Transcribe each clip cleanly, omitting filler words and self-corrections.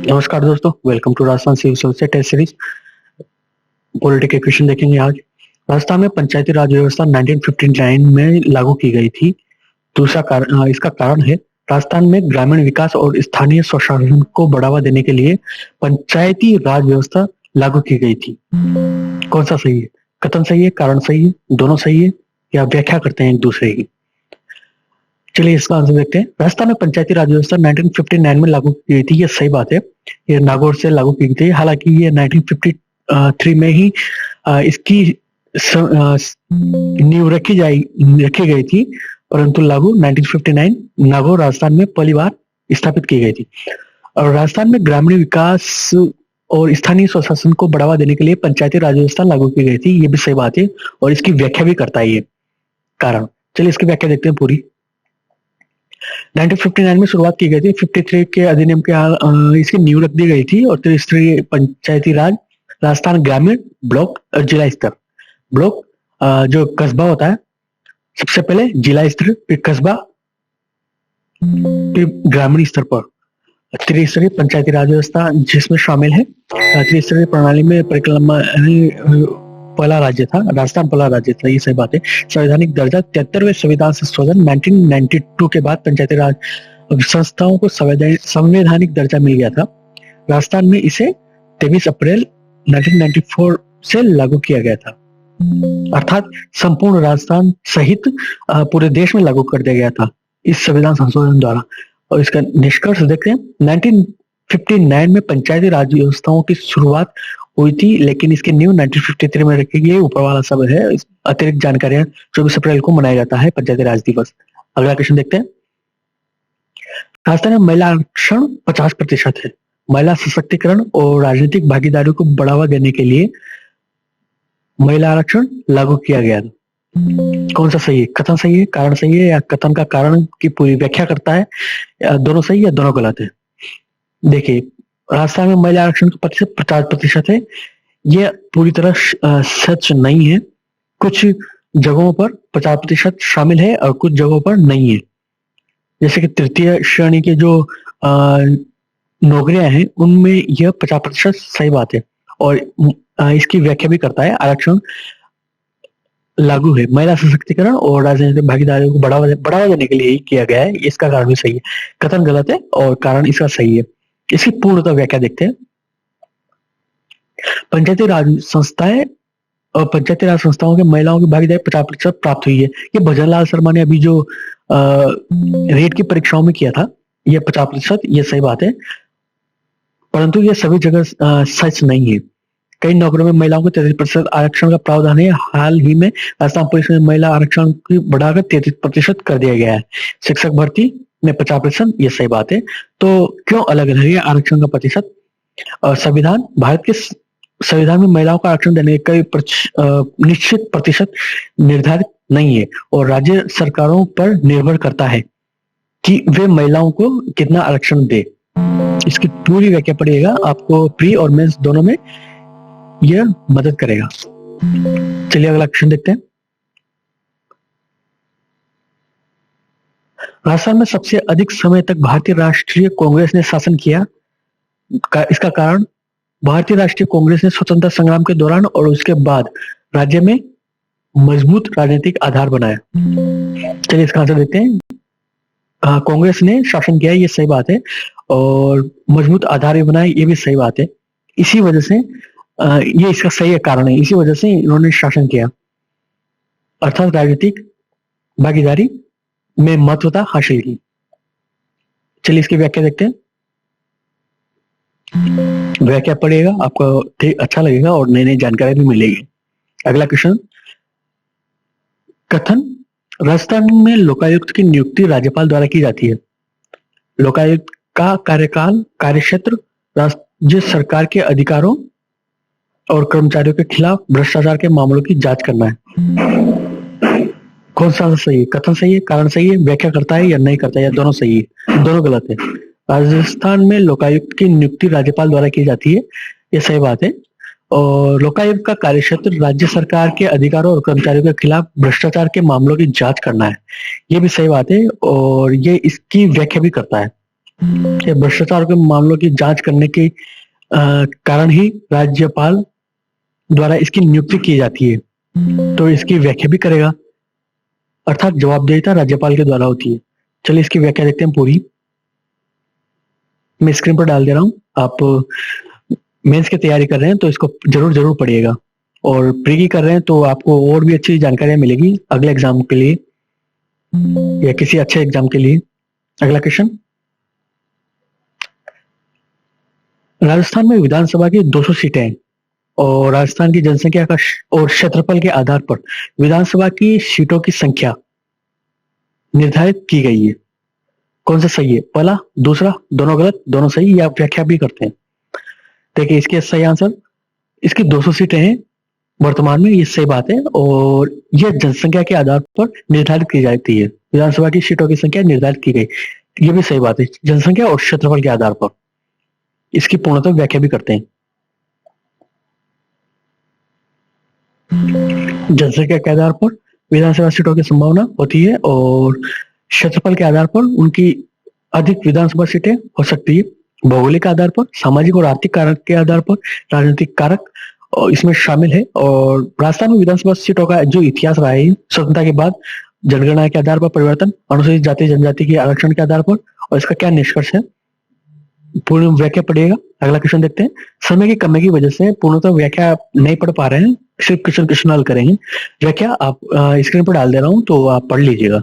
नमस्कार दोस्तों, welcome to Rajasthan civil service test series. Political question देखेंगे आज। राजस्थान में पंचायती राज व्यवस्था 1959 में लागू की गई थी। दूसरा कारण इसका कारण है राजस्थान में ग्रामीण विकास और स्थानीय स्वशासन को बढ़ावा देने के लिए पंचायती राज व्यवस्था लागू की गई थी। कौन सा सही है? कथन सही है, कारण सही है, दोनों सही है या व्याख्या करते हैं एक दूसरे की? चलिए इसका आंसर देखते हैं। राजस्थान में पंचायती राज व्यवस्था 1959 में लागू की गई थी, ये सही बात है। ये नागौर से लागू की गई थी। हालांकि ये 1953 में ही इसकी नींव रखी गई थी, परंतु लागू 1959 नागौर राजस्थान में पहली बार स्थापित की गई थी। और राजस्थान में ग्रामीण विकास और स्थानीय स्वशासन को बढ़ावा देने के लिए पंचायती राज व्यवस्था लागू की गई थी, ये भी सही बात है। और इसकी व्याख्या भी करता है ये कारण। चलिए इसकी व्याख्या देखते हैं पूरी। 1959 में शुरुआत की गई थी। 53 के अधिनियम के इसकी नींव रख दी गई थी और त्रिस्तरीय पंचायती राज राजस्थान ग्रामीण, ब्लॉक और जिला स्तर। ब्लॉक जो कस्बा होता है, सबसे पहले जिला स्तर, फिर कस्बा, फिर ग्रामीण स्तर पर त्रिस्तरीय पंचायती राज व्यवस्था जिसमें शामिल है। त्रिस्तरीय प्रणाली में परिक्रमा पहला राज्य था, राजस्थान पहला राज्य था, ये सही बात है। संवैधानिक दर्जा 73वें संविधान संशोधन 1992 के बाद पंचायती राज संस्थाओं को संवैधानिक दर्जा मिल गया था। राजस्थान में इसे 23 अप्रैल 1994 से लागू किया गया था, अर्थात संपूर्ण राजस्थान सहित पूरे देश में लागू कर दिया गया था इस संविधान संशोधन द्वारा। और इसका निष्कर्ष देखते हैं। 1959 में पंचायती राज व्यवस्थाओं की शुरुआत हुई थी, लेकिन इसकी नींव 1953 में रखी गई। ऊपर वाला सब है अतिरिक्त जानकारियां। 24 अप्रैल को मनाया जाता है पंचायती राज दिवस। अगला क्वेश्चन देखते हैं। राजस्थान में महिला आरक्षण 50% है। महिला सशक्तिकरण और राजनीतिक भागीदारी को बढ़ावा देने के लिए महिला आरक्षण लागू किया गया था। कौन सा सही है? कथन सही है, कारण सही है या कथन का कारण की पूरी व्याख्या करता है? या दोनों सही या दोनों गलत है? देखिए, राजस्थान में महिला आरक्षण का प्रतिशत 50% है। यह पूरी तरह सच नहीं है। कुछ जगहों पर 50% शामिल है और कुछ जगहों पर नहीं है। जैसे कि तृतीय श्रेणी के जो नौकरियां हैं उनमें यह 50% सही बात है। और इसकी व्याख्या भी करता है। आरक्षण लागू है महिला सशक्तिकरण और राजनीतिक भागीदारी को बढ़ावा देने के लिए ही किया गया है। इसका कारण भी सही है। कथन गलत है और कारण इसका सही है। इसकी पूर्णतः व्याख्या देखते हैं। पंचायती राज संस्थाएं और पंचायती राज संस्थाओं के महिलाओं की भागीदारी 50% प्राप्त हुई है। ये भजनलाल शर्मा ने अभी जो रेट की परीक्षाओं में किया था, ये 50%, ये सही बात है। परंतु ये सभी जगह सच नहीं है। कई नौकरियों में महिलाओं को 33% आरक्षण का प्रावधान है। हाल ही में राजस्थान पुलिस में महिला आरक्षण की बढ़ाकर 33% कर दिया गया है। शिक्षक भर्ती में 50%, ये सही बात है। तो क्यों अलग अलग है आरक्षण का प्रतिशत? और संविधान, भारत के संविधान में महिलाओं को आरक्षण देने का निश्चित प्रतिशत निर्धारित नहीं है और राज्य सरकारों पर निर्भर करता है कि वे महिलाओं को कितना आरक्षण दे। इसकी पूरी व्याख्या पढ़िएगा, आपको प्री और मेंस दोनों में यह मदद करेगा। चलिए अगला क्वेश्चन देखते हैं। राजस्थान में सबसे अधिक समय तक भारतीय राष्ट्रीय कांग्रेस ने शासन किया। इसका कारण, भारतीय राष्ट्रीय कांग्रेस ने स्वतंत्रता संग्राम के दौरान और उसके बाद राज्य में मजबूत राजनीतिक आधार बनाया। चलिए इसका आंसर देखते हैं। कांग्रेस ने शासन किया, ये सही बात है। और मजबूत आधार भी बनाया, ये भी सही बात है। इसी वजह से ये इसका सही कारण है। इसी वजह से इन्होंने शासन किया, अर्थात राजनीतिक भागीदारी में महत्वता हासिल की। चलिए इसकी व्याख्या देखते हैं। व्याख्या पढ़िएगा, आपको अच्छा लगेगा और नई नई जानकारी भी मिलेगी। अगला क्वेश्चन। कथन, राजस्थान में लोकायुक्त की नियुक्ति राज्यपाल द्वारा की जाती है। लोकायुक्त का कार्यकाल, कार्यक्षेत्र राज्य सरकार के अधिकारों और कर्मचारियों के खिलाफ भ्रष्टाचार के मामलों की जांच करना है। कौन सा सही है? कथन सही है, कारण सही है, व्याख्या करता है या नहीं करता है, या दोनों सही है? दोनों गलत है। राजस्थान में लोकायुक्त की नियुक्ति राज्यपाल द्वारा की जाती है, ये सही बात है। और लोकायुक्त का कार्यक्षेत्र राज्य सरकार के अधिकारों और कर्मचारियों के खिलाफ भ्रष्टाचार के मामलों की जांच करना है, ये भी सही बात है। और ये इसकी व्याख्या भी करता है। ये भ्रष्टाचार के मामलों की जांच करने के कारण ही राज्यपाल द्वारा इसकी नियुक्ति की जाती है, तो इसकी व्याख्या भी करेगा, अर्थात जवाबदेहिता राज्यपाल के द्वारा होती है। चलिए इसकी व्याख्या देखते हैं पूरी। मैं स्क्रीन पर डाल दे रहा हूँ, आप मेंस की तैयारी कर रहे हैं तो इसको जरूर जरूर पढ़िएगा, और प्री की कर रहे हैं तो आपको और भी अच्छी जानकारियां मिलेगी अगले एग्जाम के लिए या किसी अच्छे एग्जाम के लिए। अगला क्वेश्चन, राजस्थान में विधानसभा की 200 सीटें हैं और राजस्थान की जनसंख्या का और क्षेत्रफल के आधार पर विधानसभा की सीटों की संख्या निर्धारित की गई है। कौन सा सही है? पहला, दूसरा, दोनों गलत, दोनों सही, या व्याख्या भी करते हैं? देखिए इसके सही आंसर, इसकी 200 सीटें हैं वर्तमान में, ये सही बात है, और यह जनसंख्या के आधार पर निर्धारित की जाती है। विधानसभा की सीटों की संख्या निर्धारित की गई, ये भी सही बात है, जनसंख्या और क्षेत्रफल के आधार पर। इसकी पूर्णतः व्याख्या भी करते हैं। जनसंख्या के आधार पर विधानसभा सीटों की संभावना होती है और क्षेत्रफल के आधार पर उनकी अधिक विधानसभा सीटें हो सकती है। भौगोलिक आधार पर, सामाजिक और आर्थिक कारक के आधार पर, राजनीतिक कारक इसमें शामिल है। और राजस्थान में विधानसभा सीटों का जो इतिहास रहा है, स्वतंत्रता के बाद जनगणना के आधार पर परिवर्तन, अनुसूचित जाति जनजाति के आरक्षण के आधार पर, और इसका क्या निष्कर्ष है, पूर्ण व्याख्या पढ़िएगा। अगला क्वेश्चन देखते हैं। समय की कमी की वजह से पूर्णतः व्याख्या नहीं पढ़ पा रहे हैं, सिर्फ क्वेश्चन हल करेंगे। व्याख्या आप स्क्रीन पर डाल दे रहा हूं तो आप पढ़ लीजिएगा।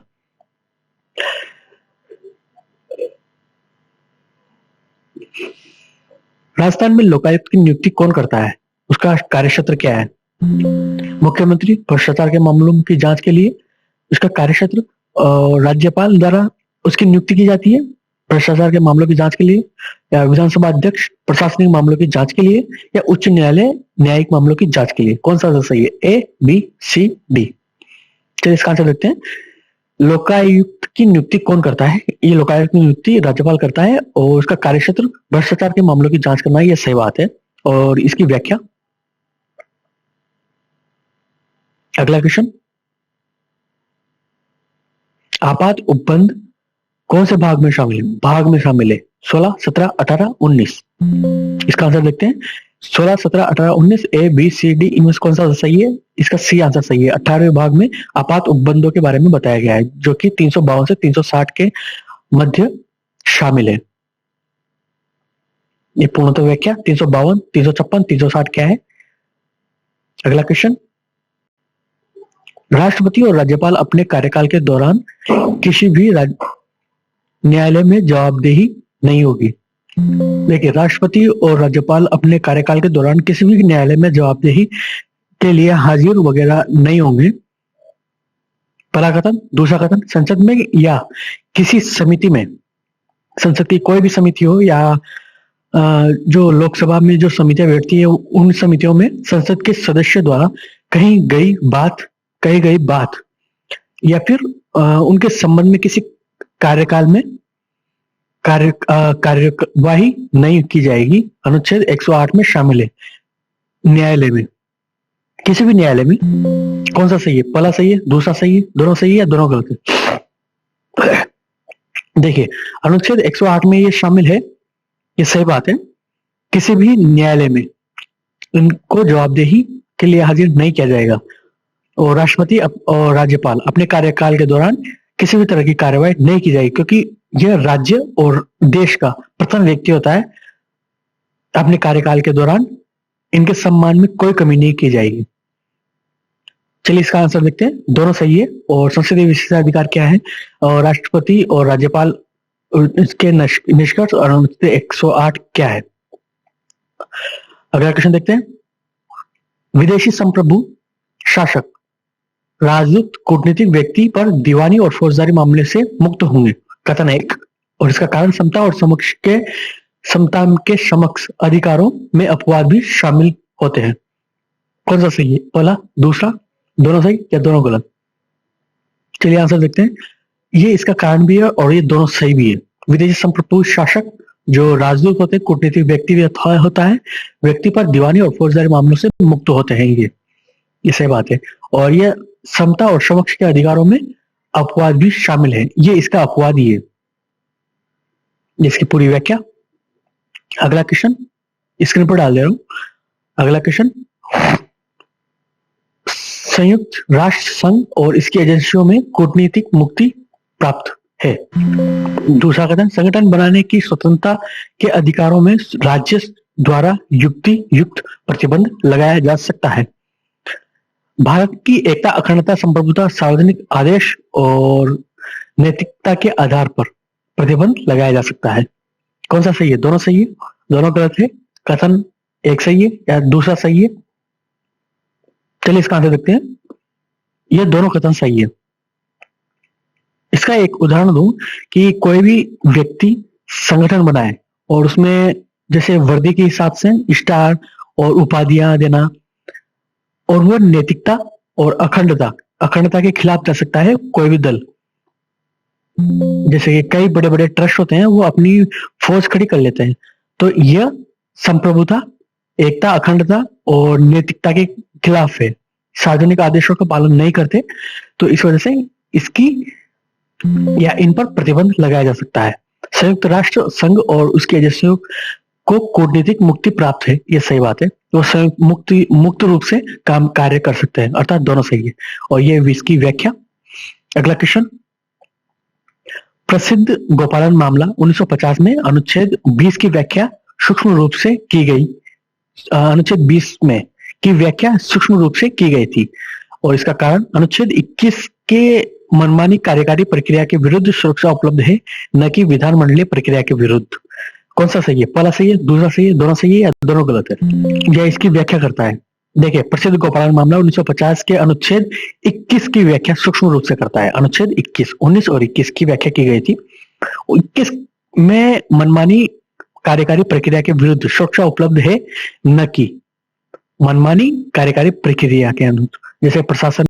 राजस्थान में लोकायुक्त की नियुक्ति कौन करता है? उसका कार्यक्षेत्र क्या है? मुख्यमंत्री। भ्रष्टाचार के मामलों की जांच के लिए उसका कार्यक्षेत्र, राज्यपाल द्वारा उसकी नियुक्ति की जाती है भ्रष्टाचार के मामलों की जांच के लिए, या विधानसभा अध्यक्ष प्रशासनिक मामलों की जांच के लिए, या उच्च न्यायालय न्यायिक मामलों की जांच के लिए। कौन सा सही है? ए, बी, सी, डी? चलिए इसका आंसर देखते हैं। लोकायुक्त की नियुक्ति कौन करता है? ये लोकायुक्त की नियुक्ति राज्यपाल करता है और उसका कार्यक्षेत्र भ्रष्टाचार के मामलों की जांच करना है, ये सही बात है। और इसकी व्याख्या, अगला क्वेश्चन, आपात उपबंध कौन से भाग में शामिल है? भाग में शामिल है 16, 17, 18, 19। इसका आंसर देखते हैं। 16, 17, 18, 19, ए, बी, सी, डी, इनमें से कौन सा सही है? इसका सी आंसर सही है। 18वें भाग में आपात उपबंधों के बारे में बताया गया है, जो कि 352 से 360 के मध्य शामिल है। ये पूर्णतः व्याख्या 352, 356, 360 क्या है? अगला क्वेश्चन, राष्ट्रपति और राज्यपाल अपने कार्यकाल के दौरान किसी भी न्यायालय में जवाबदेही नहीं होगी। देखिए, राष्ट्रपति और राज्यपाल अपने कार्यकाल के दौरान किसी भी न्यायालय में जवाबदेही के लिए हाजिर वगैरह नहीं होंगे। पहला कथन। दूसरा कथन, संसद में या किसी समिति में, संसद की कोई भी समिति हो या जो लोकसभा में जो समितियां बैठती है, उन समितियों में संसद के सदस्य द्वारा कही गई बात या फिर उनके संबंध में किसी कार्यकाल में कार्यवाही नहीं की जाएगी। अनुच्छेद 108 में शामिल है। न्यायालय में, किसी भी न्यायालय में कौन सा सही है? पहला सही है, दूसरा सही है, दोनों सही है, या दोनों गलत है? देखिए, अनुच्छेद 108 में ये शामिल है, ये सही बात है। किसी भी न्यायालय में इनको जवाबदेही के लिए हाजिर नहीं किया जाएगा, और राष्ट्रपति और राज्यपाल अपने कार्यकाल के दौरान किसी भी तरह की कार्यवाही नहीं की जाएगी, क्योंकि यह राज्य और देश का प्रथम व्यक्ति होता है। अपने कार्यकाल के दौरान इनके सम्मान में कोई कमी नहीं की जाएगी। चलिए इसका आंसर देखते हैं। दोनों सही है। और संसदीय विशेषाधिकार क्या है और राष्ट्रपति और राज्यपाल इसके निष्कर्ष और अनुच्छेद 108 क्या है? अगला क्वेश्चन देखते हैं। विदेशी संप्रभु शासक राजदूत कूटनीतिक व्यक्ति पर दीवानी और फौजदारी मामले से मुक्त होंगे। कथन 1। और इसका कारण समता और समता के समक्ष अधिकारों में अपवाद भी शामिल होते हैं। कौन सा सही है? पहला, दूसरा, दोनों सही, या दोनों गलत? चलिए आंसर देखते हैं। ये इसका कारण भी है और ये दोनों सही भी है। विदेशी संप्रभु शासक जो राजदूत होते हैं, कूटनीतिक व्यक्ति भी होता है, व्यक्ति पर दीवानी और फौजदारी मामलों से मुक्त होते हैं। ये सही बात है। और ये समता और समक्ष के अधिकारों में अपवाद भी शामिल है। ये इसका अपवाद ही है। जिसकी पूरी व्याख्या। अगला क्वेश्चन स्क्रीन पर डाल दे रहा हूं। अगला क्वेश्चन, संयुक्त राष्ट्र संघ और इसकी एजेंसियों में कूटनीतिक मुक्ति प्राप्त है। दूसरा कथन, संगठन बनाने की स्वतंत्रता के अधिकारों में राज्य द्वारा युक्ति युक्त प्रतिबंध लगाया जा सकता है। भारत की एकता, अखंडता, संप्रभुता, सार्वजनिक आदेश और नैतिकता के आधार पर प्रतिबंध लगाया जा सकता है। कौन सा सही है? दोनों सही है, दोनों गलत है। कथन एक सही है या दूसरा सही है? चलिए इसका आंसर देखते हैं। ये दोनों कथन सही है। इसका एक उदाहरण दूं कि कोई भी व्यक्ति संगठन बनाए और उसमें जैसे वर्दी के हिसाब से स्टार और उपाधियां देना, और वह नैतिकता और अखंडता के खिलाफ जा सकता है कोई भी दल। जैसे कि कई बड़े बड़े ट्रस्ट होते हैं, वो अपनी फौज खड़ी कर लेते हैं, तो यह संप्रभुता, एकता, अखंडता और नैतिकता के खिलाफ है। सार्वजनिक आदेशों का पालन नहीं करते, तो इस वजह से इसकी या इन पर प्रतिबंध लगाया जा सकता है। संयुक्त राष्ट्र संघ और उसकी एजेंसियों को कूटनीतिक मुक्ति प्राप्त है, ये सही बात है। वो संयुक्त मुक्त रूप से कार्य कर सकते हैं, अर्थात दोनों सही है। और ये इसकी व्याख्या। अगला क्वेश्चन, प्रसिद्ध गोपालन मामला 1950 में अनुच्छेद 20 की व्याख्या सूक्ष्म रूप से की गई। अनुच्छेद 20 में की व्याख्या सूक्ष्म रूप से की गई थी, और इसका कारण अनुच्छेद 21 के मनमानी कार्यकारी प्रक्रिया के विरुद्ध सुरक्षा उपलब्ध है, न कि विधानमंडलीय प्रक्रिया के विरुद्ध। कौन सा सही है? पहला सही है, दूसरा सही है, दोनों सही है या दोनों गलत है? यह इसकी व्याख्या करता है। देखिए, प्रसिद्ध गोपालन मामला 1950 के अनुच्छेद 21 की व्याख्या सूक्ष्म रूप से करता है। अनुच्छेद 21, 19 और 21 की व्याख्या की गई थी। 21 में मनमानी कार्यकारी प्रक्रिया के विरुद्ध सुरक्षा उपलब्ध है, न कि मनमानी कार्यकारी प्रक्रिया के अनुरूप। जैसे प्रशासन